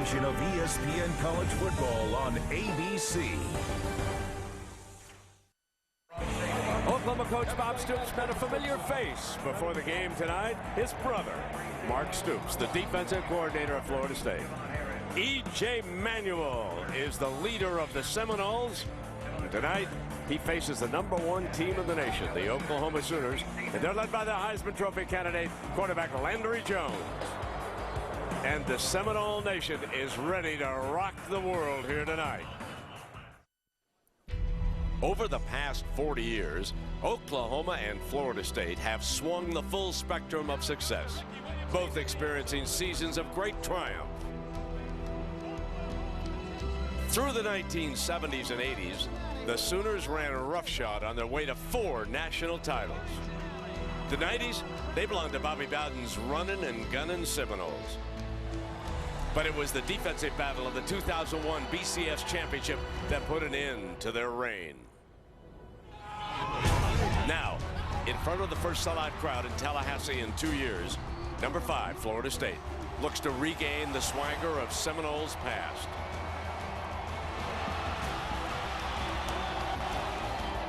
presentation of ESPN College Football on ABC. Oklahoma coach Bob Stoops met a familiar face before the game tonight. His brother, Mark Stoops, the defensive coordinator of Florida State. E.J. Manuel is the leader of the Seminoles. And tonight, he faces the #1 team in the nation, the Oklahoma Sooners. And they're led by the Heisman Trophy candidate, quarterback Landry Jones. And the Seminole Nation is ready to rock the world here tonight. Over the past 40 years, Oklahoma and Florida State have swung the full spectrum of success, both experiencing seasons of great triumph. Through the 1970s and 80s, the Sooners ran roughshod on their way to 4 national titles. The 90s, they belonged to Bobby Bowden's running and gunning Seminoles. But it was the defensive battle of the 2001 BCS championship that put an end to their reign. Now, in front of the first sellout crowd in Tallahassee in 2 years, #5, Florida State, looks to regain the swagger of Seminoles' past.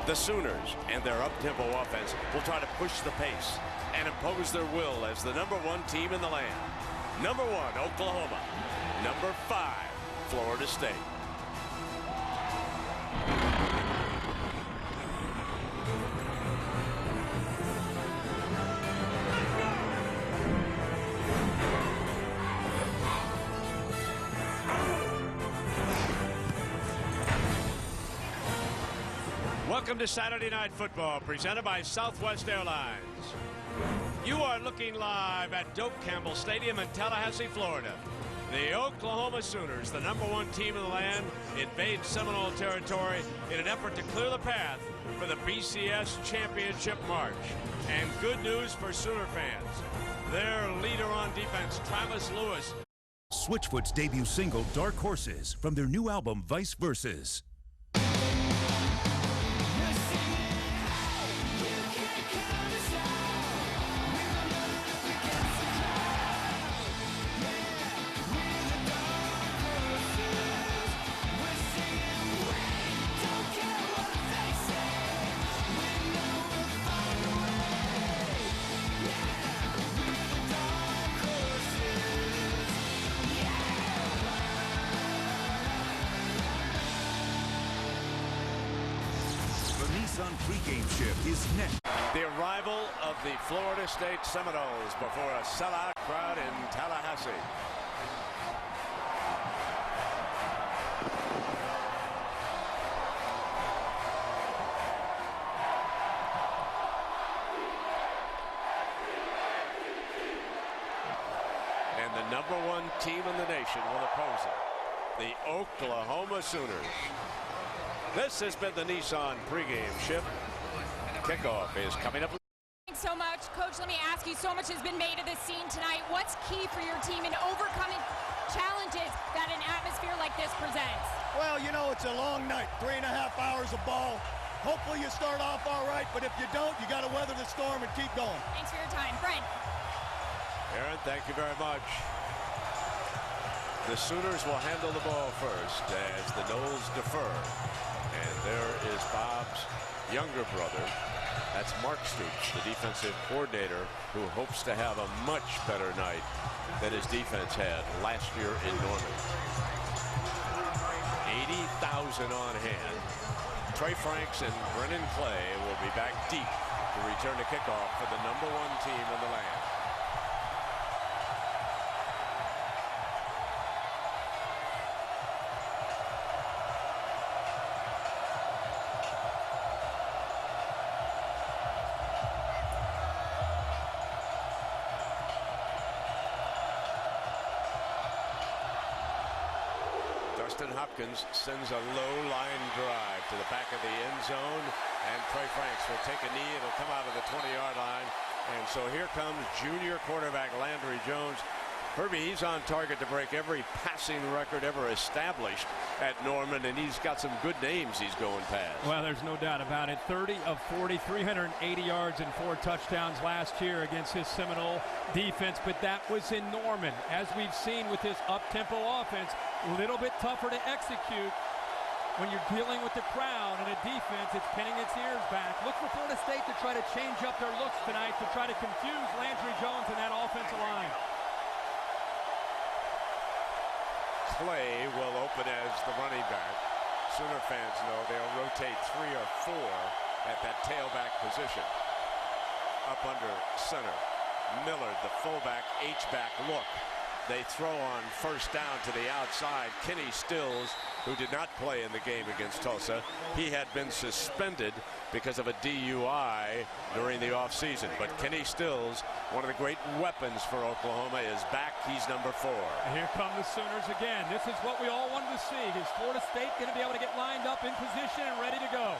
The Sooners and their up-tempo offense will try to push the pace and impose their will as the #1 team in the land. #1, Oklahoma. #5, Florida State. Welcome to Saturday Night Football, presented by Southwest Airlines. You are looking live at Doak Campbell Stadium in Tallahassee, Florida. The Oklahoma Sooners, the #1 team in the land, invade Seminole territory in an effort to clear the path for the BCS Championship March. And good news for Sooner fans. Their leader on defense, Travis Lewis. Switchfoot's debut single, Dark Horses, from their new album, Vice Verses. Pregame shift is next. The arrival of the Florida State Seminoles before a sellout crowd in Tallahassee. And the #1 team in the nation will oppose it, the Oklahoma Sooners. This has been the Nissan pregame shift. Kickoff is coming up. Thanks so much. Coach, let me ask you, so much has been made of this scene tonight. What's key for your team in overcoming challenges that an atmosphere like this presents? Well, you know, it's a long night, 3.5 hours of ball. Hopefully you start off all right, but if you don't, you got to weather the storm and keep going. Thanks for your time. Brent. Aaron, thank you very much. The Sooners will handle the ball first as the Noles defer. And there is Bob's younger brother. That's Mark Stoops, the defensive coordinator, who hopes to have a much better night than his defense had last year in Norman. 80,000 on hand. Trey Franks and Brennan Clay will be back deep to return to kickoff for the #1 team in the land. Dustin Hopkins sends a low line drive to the back of the end zone, and Trey Franks will take a knee. It'll come out of the 20-yard line. And so here comes junior quarterback Landry Jones. Herbie, he's on target to break every passing record ever established at Norman, and he's got some good names he's going past. Well, there's no doubt about it. 30 of 40, 380 yards and 4 touchdowns last year against his Seminole defense, but that was in Norman. As we've seen with his up-tempo offense, a little bit tougher to execute when you're dealing with the crowd and a defense that's pinning its ears back. Look for Florida State to try to change up their looks tonight to try to confuse Landry Jones and that offensive line. Clay will open as the running back. Sooner fans know they'll rotate 3 or 4 at that tailback position. Up under center. Miller, the fullback, H-back look. They throw on first down to the outside. Kenny Stills, who did not play in the game against Tulsa, he had been suspended because of a DUI during the offseason. But Kenny Stills, one of the great weapons for Oklahoma, is back. He's number 4. And here come the Sooners again. This is what we all wanted to see. Is Florida State going to be able to get lined up in position and ready to go?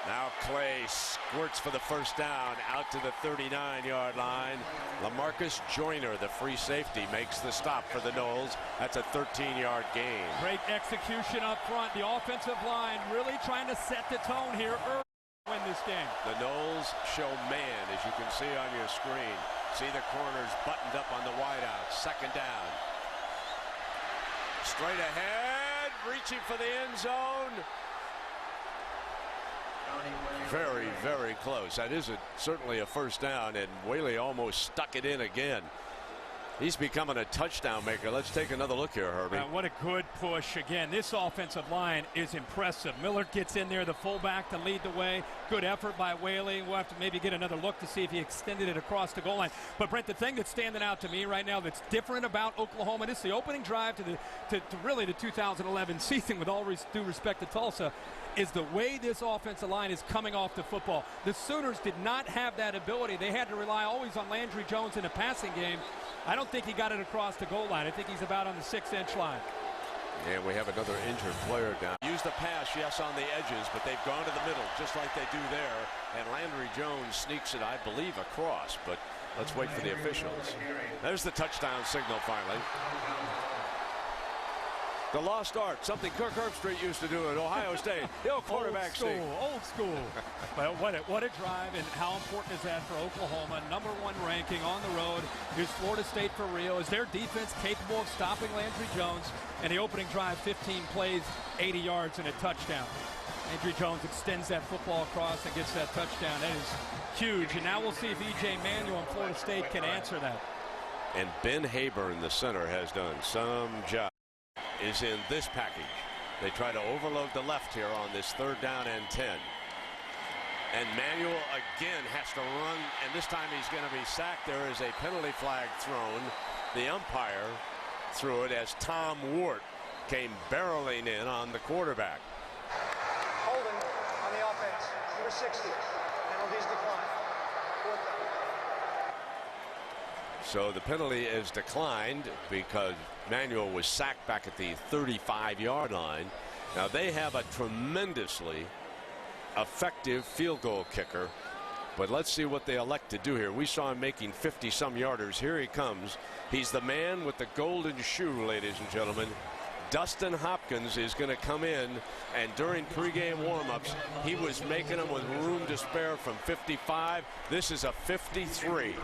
Now Clay squirts for the first down out to the 39-yard line. LaMarcus Joyner, the free safety, makes the stop for the Noles. That's a 13-yard gain. Great execution up front. The offensive line really trying to set the tone here early to win this game. The Noles show man, as you can see on your screen. See the corners buttoned up on the wideout. Second down. Straight ahead, reaching for the end zone. Very, very close. That is certainly a first down, and Whaley almost stuck it in again. He's becoming a touchdown maker. Let's take another look here, Herbie. What a good push. Again, this offensive line is impressive. Miller gets in there, the fullback, to lead the way. Good effort by Whaley. We'll have to maybe get another look to see if he extended it across the goal line. But, Brent, the thing that's standing out to me right now that's different about Oklahoma, this is the opening drive to really the 2011 season, with all due respect to Tulsa, is the way this offensive line is coming off the football. The Sooners did not have that ability. They had to rely always on Landry Jones in the passing game. I don't think he got it across the goal line. I think he's about on the 6-inch line. And we have another injured player down. Use the pass, yes, on the edges, but they've gone to the middle, just like they do there. And Landry Jones sneaks it, I believe, across. But let's wait for the officials. There's the touchdown signal finally. The lost art, something Kirk Herbstreit used to do at Ohio State. The old quarterback sneak. Old school. Well, what a drive, and how important is that for Oklahoma? #1 ranking on the road. Is Florida State for real? Is their defense capable of stopping Landry Jones? And the opening drive, 15 plays, 80 yards, and a touchdown. Landry Jones extends that football across and gets that touchdown. That is huge. And now we'll see if E.J. Manuel and Florida State can answer that. And Ben Haber, the center, has done some job. Is in this package. They try to overload the left here on this 3rd down and 10. And Manuel again has to run, and this time he's going to be sacked. There is a penalty flag thrown. The umpire threw it as Tom Wart came barreling in on the quarterback. Holding on the offense, number 60. Penalties declined. 4th down. So the penalty is declined because Manuel was sacked back at the 35-yard line. Now they have a tremendously effective field goal kicker, but let's see what they elect to do here. We saw him making 50-some yarders. Here he comes. He's the man with the golden shoe, ladies and gentlemen. Dustin Hopkins is going to come in, and during pregame warmups, he was making them with room to spare from 55. This is a 53,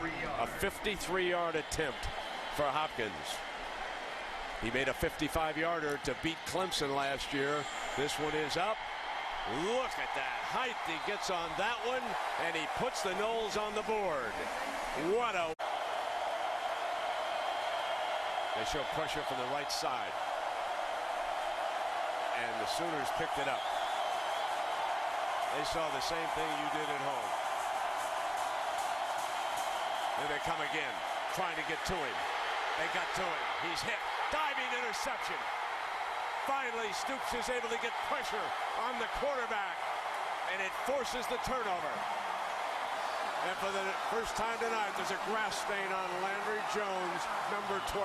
a 53-yard attempt for Hopkins. He made a 55-yarder to beat Clemson last year. This one is up. Look at that height. He gets on that one, and he puts the Noles on the board. What a... They show pressure from the right side. And the Sooners picked it up. They saw the same thing you did at home. Here they come again, trying to get to him. They got to him. He's hit. Diving interception. Finally, Stoops is able to get pressure on the quarterback, and it forces the turnover. And for the first time tonight, there's a grass stain on Landry Jones, number 12.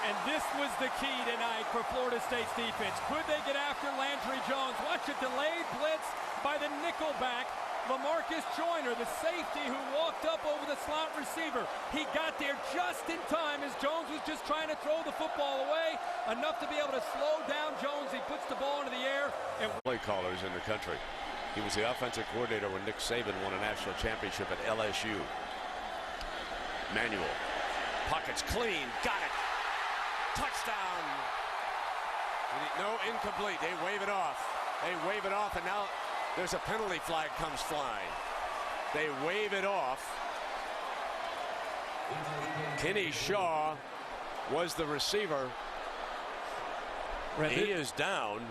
And this was the key tonight for Florida State's defense. Could they get after Landry Jones? Watch a delayed blitz by the nickelback. LaMarcus Joyner, the safety who walked up over the slot receiver. He got there just in time as Jones was just trying to throw the football away, enough to be able to slow down Jones. He puts the ball into the air. And play callers in the country. He was the offensive coordinator when Nick Saban won a national championship at LSU. Manuel. Pockets clean. Got it. Touchdown. No, incomplete. They wave it off. They wave it off, and now there's a penalty flag comes flying. They wave it off. Kenny Shaw was the receiver. He is down.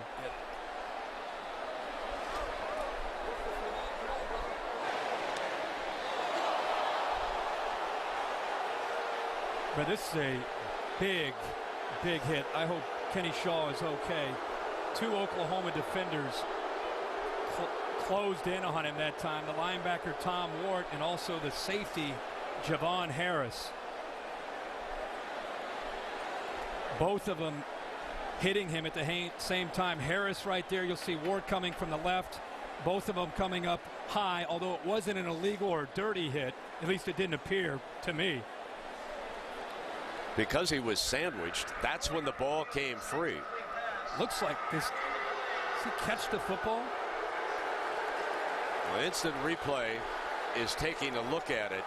But this is a big hit. I hope Kenny Shaw is okay. Two Oklahoma defenders closed in on him that time. The linebacker Tom Ward and also the safety Javon Harris. Both of them hitting him at the same time. Harris right there. You'll see Ward coming from the left. Both of them coming up high, although it wasn't an illegal or dirty hit. At least it didn't appear to me. Because he was sandwiched, that's when the ball came free. Looks like this. Does he catch the football? Well, instant replay is taking a look at it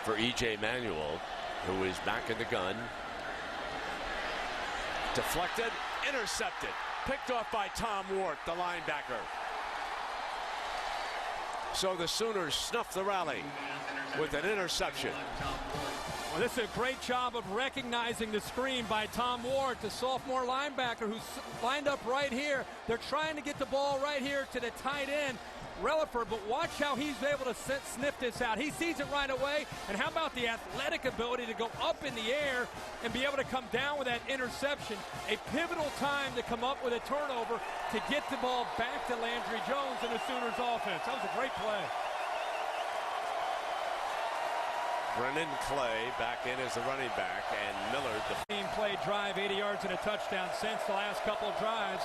for E.J. Manuel, who is back in the gun. Deflected, intercepted, picked off by Tom Ward, the linebacker. So the Sooners snuff the rally with an interception. Well, this is a great job of recognizing the screen by Tom Ward, the sophomore linebacker who's lined up right here. They're trying to get the ball right here to the tight end, Relaford, but watch how he's able to sniff this out. He sees it right away, and how about the athletic ability to go up in the air and be able to come down with that interception. A pivotal time to come up with a turnover to get the ball back to Landry Jones and the Sooners offense. That was a great play. Brennan Clay back in as the running back, and Millard. The team played drive 80 yards and a touchdown since the last couple of drives.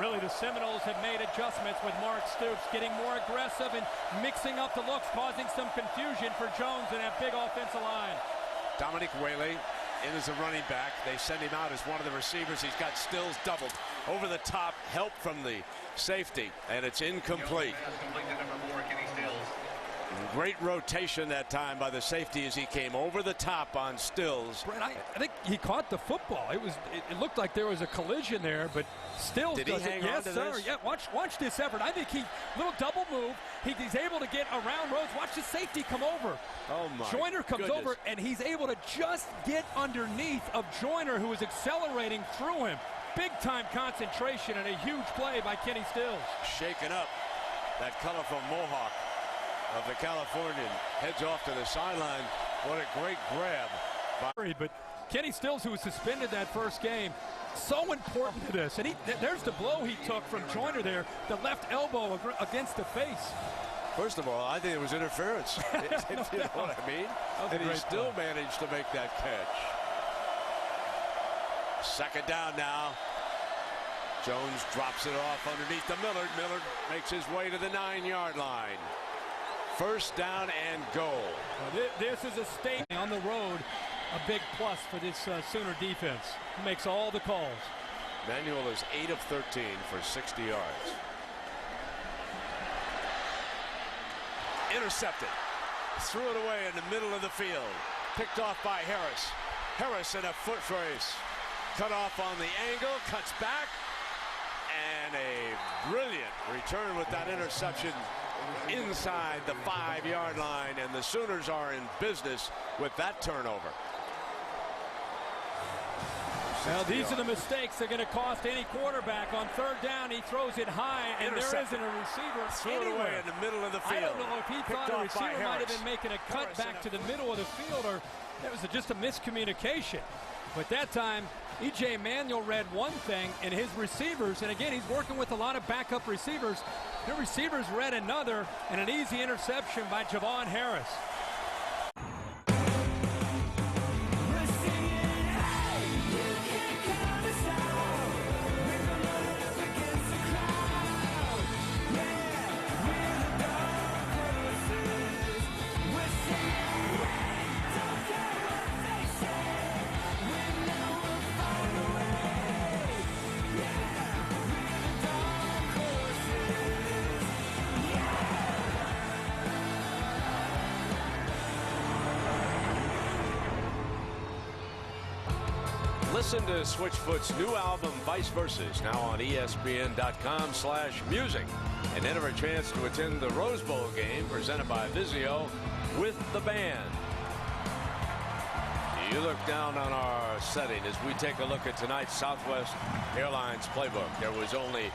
Really, the Seminoles have made adjustments with Mark Stoops getting more aggressive and mixing up the looks, causing some confusion for Jones and that big offensive line. Dominic Whaley in as a running back. They send him out as one of the receivers. He's got Stills doubled over the top, help from the safety, and it's incomplete. Great rotation that time by the safety as he came over the top on Stills. Brett, I think he caught the football. It looked like there was a collision there, but Stills did he does hang it. on Yes, to sir. this? Yeah, watch this effort. I think little double move. He's able to get around Rhodes. Watch the safety come over. Oh my! Joyner comes goodness. over, and he's able to just get underneath of Joyner, who is accelerating through him. Big time concentration and a huge play by Kenny Stills. Shaking up that colorful mohawk of the Californian, heads off to the sideline. What a great grab. But Kenny Stills, who was suspended that first game, so important to this. And there's the blow he took from Joyner there, the left elbow against the face. First of all, I think it was interference. You know what I mean? And he still managed to make that catch. Second down now. Jones drops it off underneath the Millard. Millard makes his way to the 9-yard line. First down and goal. Well, this is a statement on the road. A big plus for this Sooner defense. He makes all the calls. Manuel is 8 of 13 for 60 yards. Intercepted. Threw it away in the middle of the field. Picked off by Harris. Harris in a foot race. Cut off on the angle. Cuts back. And a brilliant return with that interception inside the 5-yard line, and the Sooners are in business with that turnover. Now these are the mistakes that are going to cost any quarterback. On third down, he throws it high, and there isn't a receiver Threw it away in the middle of the field. I don't know if he thought a receiver might have been making a cut back to the middle of the field, or that was just a miscommunication. But that time, E.J. Manuel read one thing, and his receivers, and again, he's working with a lot of backup receivers. The receivers read another, and an easy interception by Javon Harris. Listen to Switchfoot's new album, Vice Versus, now on ESPN.com/music. And enter a chance to attend the Rose Bowl game presented by Vizio with the band. You look down on our setting as we take a look at tonight's Southwest Airlines playbook. There was only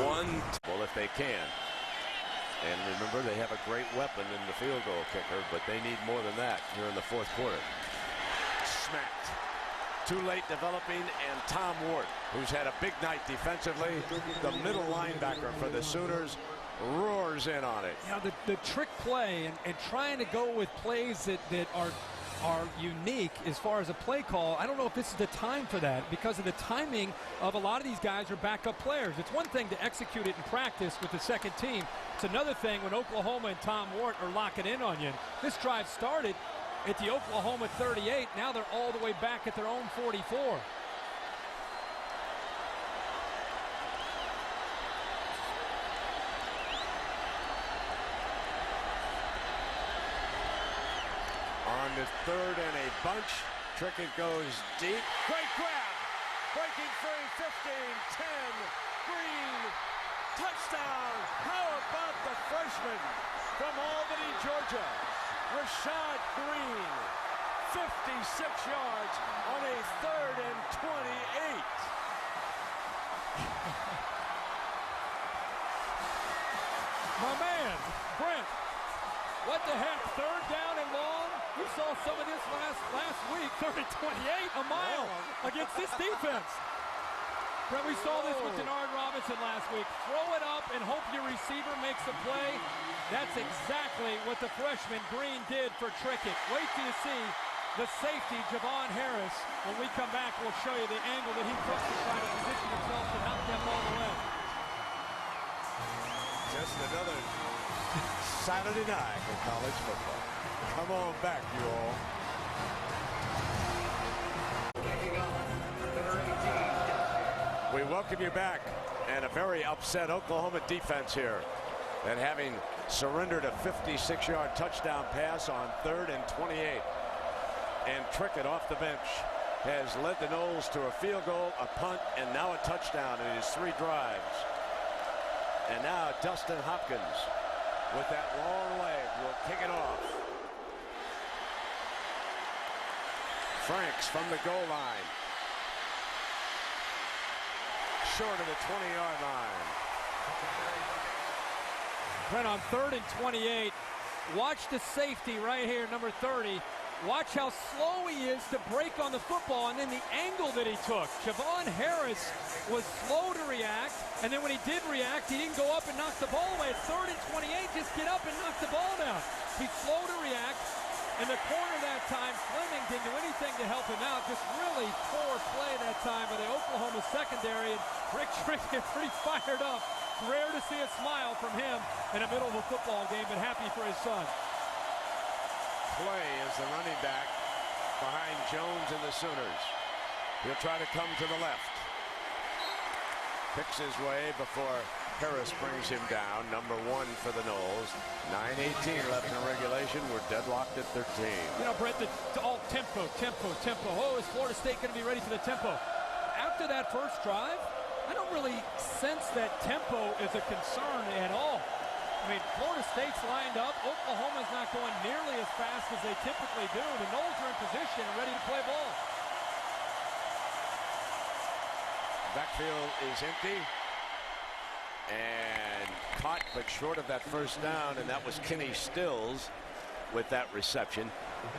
one, well, if they can. And remember, they have a great weapon in the field goal kicker, but they need more than that here in the fourth quarter. Smacked. Too late developing, and Tom Ward, who's had a big night defensively, the middle linebacker for the Sooners, roars in on it. You know, the trick play and trying to go with plays that are unique as far as a play call. I don't know if this is the time for that because of the timing of a lot of these guys are backup players. It's one thing to execute it in practice with the second team. It's another thing when Oklahoma and Tom Ward are locking in on you. This drive started at the Oklahoma 38. Now they're all the way back at their own 44. On the third and a bunch, Trickett goes deep. Great grab. Breaking free, 15, 10, Green, touchdown. How about the freshman from Albany, Georgia? Rashad Green, 56 yards on a 3rd and 28. My man, Brent, what the heck, 3rd down and long? We saw some of this last week, 3rd and 28, a mile against this defense. Brent, we saw this with Denard Robinson last week. Throw it up and hope your receiver makes a play. That's exactly what the freshman Green did for Trickett. Wait till you see the safety, Javon Harris. When we come back, we'll show you the angle that he took to try to position himself to knock that ball away. Just another Saturday night in college football. Come on back, you all. We welcome you back, and a very upset Oklahoma defense here, and having surrendered a 56-yard touchdown pass on 3rd and 28. And Trickett off the bench has led the Noles to a field goal, a punt, and now a touchdown in his 3 drives. And now Dustin Hopkins with that long leg will kick it off. Franks from the goal line. Short of the 20-yard line. Brent, on 3rd and 28, watch the safety right here, number 30. Watch how slow he is to break on the football, and then the angle that he took. Javon Harris was slow to react, and then when he did react, he didn't go up and knock the ball away. At 3rd and 28, just get up and knock the ball down. He's slow to react. In the corner that time, Fleming didn't do anything to help him out. Just really poor play that time by the Oklahoma secondary. And Rick Trickett pretty fired up. Rare to see a smile from him in the middle of a football game, but happy for his son. Clay is the running back behind Jones and the Sooners. He'll try to come to the left. Picks his way before Harris brings him down. Number 1 for the Noles. 9:18 left in regulation. We're deadlocked at 13. You know, Brett, all tempo. Oh, is Florida State going to be ready for the tempo? After that first drive, I don't really sense that tempo is a concern at all. I mean, Florida State's lined up. Oklahoma's not going nearly as fast as they typically do. The Noles are in position and ready to play ball. Backfield is empty. And caught but short of that first down, and that was Kenny Stills with that reception.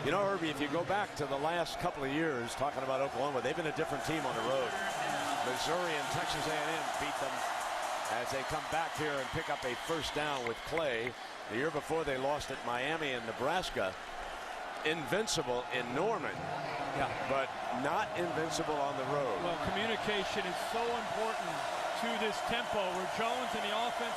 You know, Herbie, if you go back to the last couple of years talking about Oklahoma, they've been a different team on the road. Missouri and Texas A&M beat them as they come back here and pick up a first down with Clay. The year before, they lost at Miami and Nebraska. Invincible in Norman, but not invincible on the road. Well, communication is so important to this tempo where Jones and the offense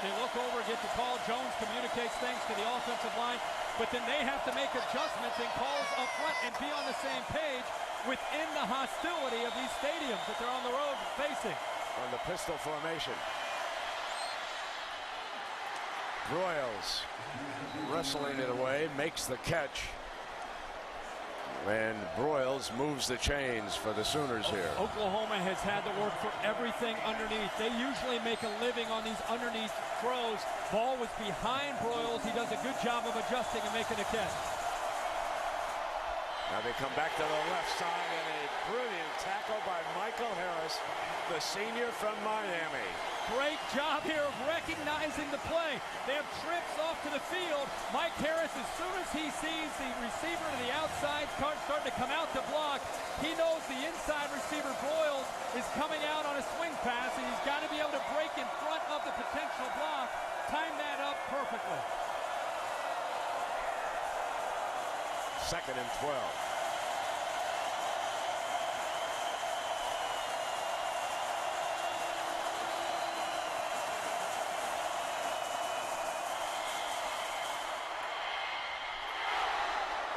they look over, get the call. Jones communicates things to the offensive line, but then they have to make adjustments and calls up front and be on the same page within the hostility of these stadiums that they're on the road facing. On the pistol formation. Broyles wrestling it away, makes the catch. And Broyles moves the chains for the Sooners here. Oklahoma has had to work for everything underneath. They usually make a living on these underneath throws. Ball was behind Broyles. He does a good job of adjusting and making a catch. Now they come back to the left side, and a brilliant tackle by Michael Harris, the senior from Miami. Great job here of recognizing the play. They have trips off to the field. Mike Harris, as soon as he sees the receiver to the outside starting to come out to block, he knows the inside receiver Broyles is coming out on a swing pass, and he's got to be able to break in front of the potential block. Time that up perfectly. 2nd and 12.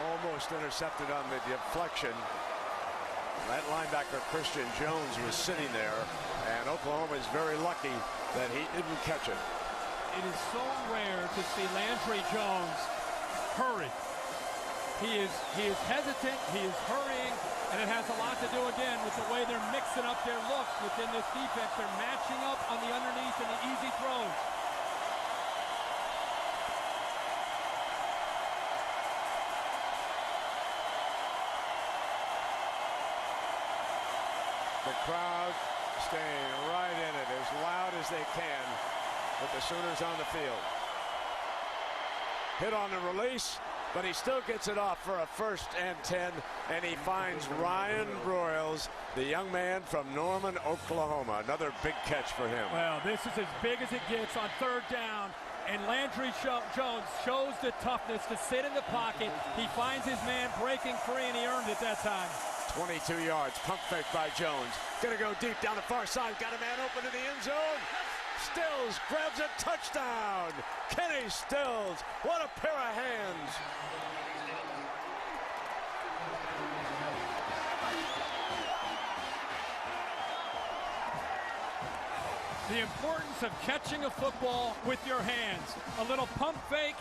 Almost intercepted on the deflection. That linebacker Christian Jones was sitting there, and Oklahoma is very lucky that he didn't catch it. It is so rare to see Landry Jones hurry. He is hesitant, he is hurrying, and it has a lot to do again with the way they're mixing up their looks within this defense. They're matching up on the underneath and the easy throws. The crowd staying right in it as loud as they can with the Sooners on the field. Hit on the release, but he still gets it off for a 1st and 10, and he finds Ryan Broyles, the young man from Norman, Oklahoma. Another big catch for him. Well, this is as big as it gets on 3rd down, and Landry Jones shows the toughness to sit in the pocket. He finds his man breaking free, and he earned it that time. 22 yards, pump fake by Jones. Gonna go deep down the far side, got a man open in the end zone. Stills grabs a touchdown. Kenny Stills, what a pair of hands. The importance of catching a football with your hands. A little pump fake,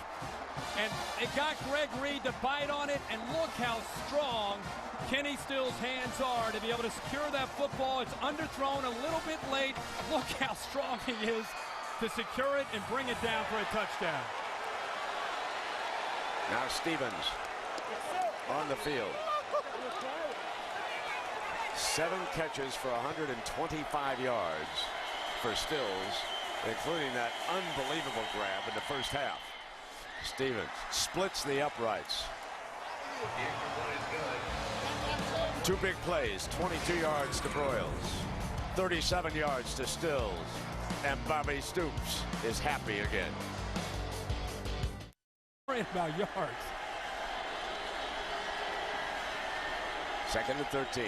and it got Greg Reed to bite on it, and look how strong Kenny Stills' hands are to be able to secure that football. It's underthrown a little bit late. Look how strong he is to secure it and bring it down for a touchdown. Now Stevens on the field. 7 catches for 125 yards for Stills, including that unbelievable grab in the first half. Stevens splits the uprights. 2 big plays, 22 yards to Broyles, 37 yards to Stills, and Bobby Stoops is happy again. Worrying about yards. 2nd and 13.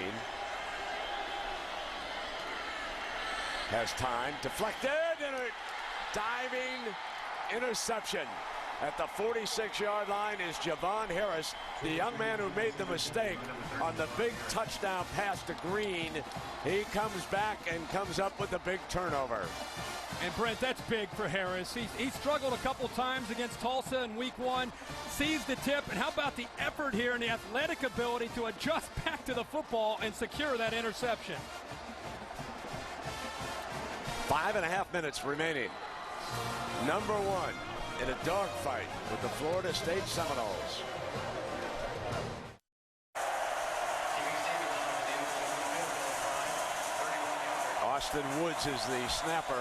Has time, deflected, and a diving interception. At the 46-yard line is Javon Harris, the young man who made the mistake on the big touchdown pass to Green. He comes back and comes up with a big turnover. And Brent, that's big for Harris. He struggled a couple times against Tulsa in week 1, sees the tip, and how about the effort here and the athletic ability to adjust back to the football and secure that interception. 5.5 minutes remaining. Number 1 in a dogfight with the Florida State Seminoles. Austin Woods is the snapper.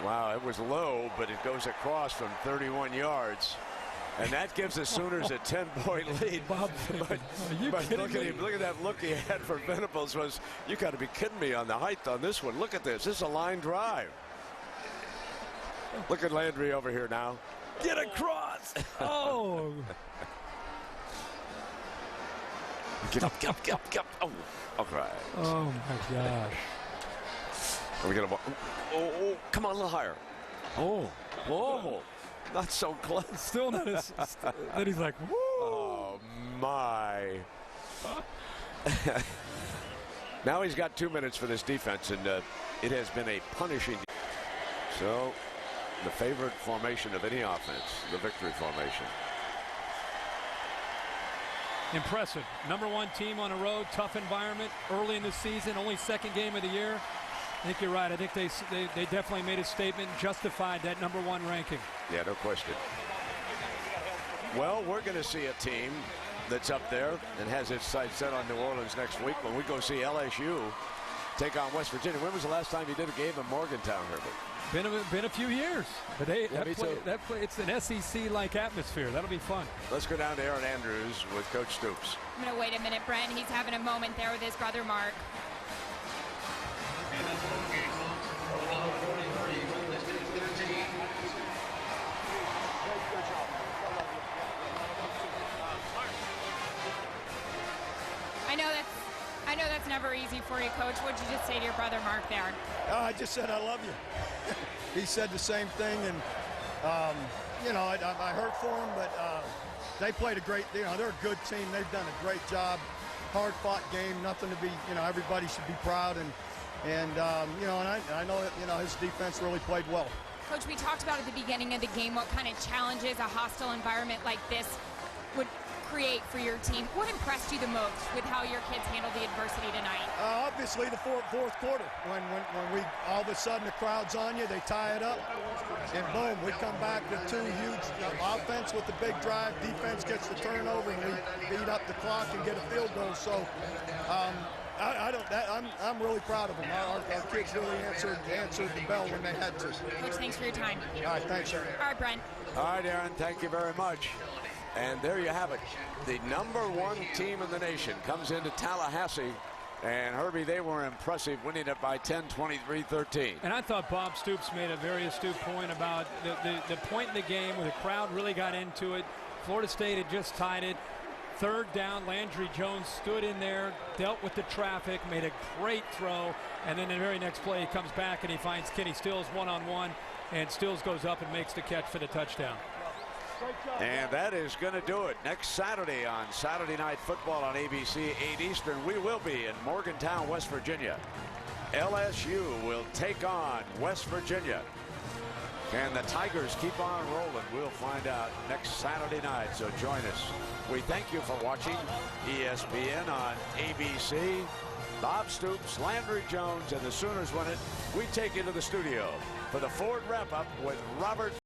Wow, it was low, but it goes across from 31 yards. And that gives the Sooners a 10-point lead. Bob, but look at him. Look at that look he had for Venables. Was, you got to be kidding me on the height on this one. Look at this. This is a line drive. Look at Landry over here now. Get across. Oh. Get up. Oh, okay. Oh, my gosh. Are we going to... Oh, come on, a little higher. Oh. Not so close. Still not as... Then he's like, woo! Oh, my. Now he's got 2 minutes for this defense, and it has been a punishing. So the favorite formation of any offense, the victory formation. Impressive. #1 team on the road, tough environment, early in the season, only second game of the year. I think you're right. I think they definitely made a statement, justified that #1 ranking. Yeah, no question. Well, we're going to see a team that's up there and has its sights set on New Orleans next week when we go see LSU take on West Virginia. When was the last time you did a game in Morgantown, Herbert? Been a few years, but it's an SEC-like atmosphere. That'll be fun. Let's go down to Erin Andrews with Coach Stoops. I'm going to wait a minute, Brent. He's having a moment there with his brother, Mark. I know that's never easy for you, Coach. What'd you just say to your brother, Mark, there? I just said I love you. He said the same thing, and you know, I hurt for him, but they played a great. You know, they're a good team. They've done a great job. Hard-fought game. Nothing to be. You know, everybody should be proud, and you know, and I know that, you know, his defense really played well. Coach, we talked about at the beginning of the game what kind of challenges a hostile environment like this would create for your team. What impressed you the most with how your kids handled the adversity tonight? Obviously the fourth quarter, when we all of a sudden the crowd's on you, they tie it up, and boom, we come back with two huge offense with the big drive, defense gets the turnover, and we beat up the clock and get a field goal. So I'm really proud of them. Our kids really answered the bell when they had to. Coach, thanks for your time. All right, thanks, Aaron. All right, Brent. All right, Aaron, thank you very much. And there you have it. The #1 team in the nation comes into Tallahassee. And, Herbie, they were impressive, winning it by 10, 23-13. And I thought Bob Stoops made a very astute point about the point in the game where the crowd really got into it. Florida State had just tied it. Third down, Landry Jones stood in there, dealt with the traffic, made a great throw, and then the very next play he comes back and he finds Kenny Stills one-on-one, and Stills goes up and makes the catch for the touchdown. And that is going to do it. Next Saturday on Saturday Night Football on ABC 8 Eastern, we will be in Morgantown, West Virginia. LSU will take on West Virginia. Can the Tigers keep on rolling? We'll find out next Saturday night, so join us. We thank you for watching ESPN on ABC. Bob Stoops, Landry Jones, and the Sooners win it. We take you to the studio for the Ford Wrap-Up with Robert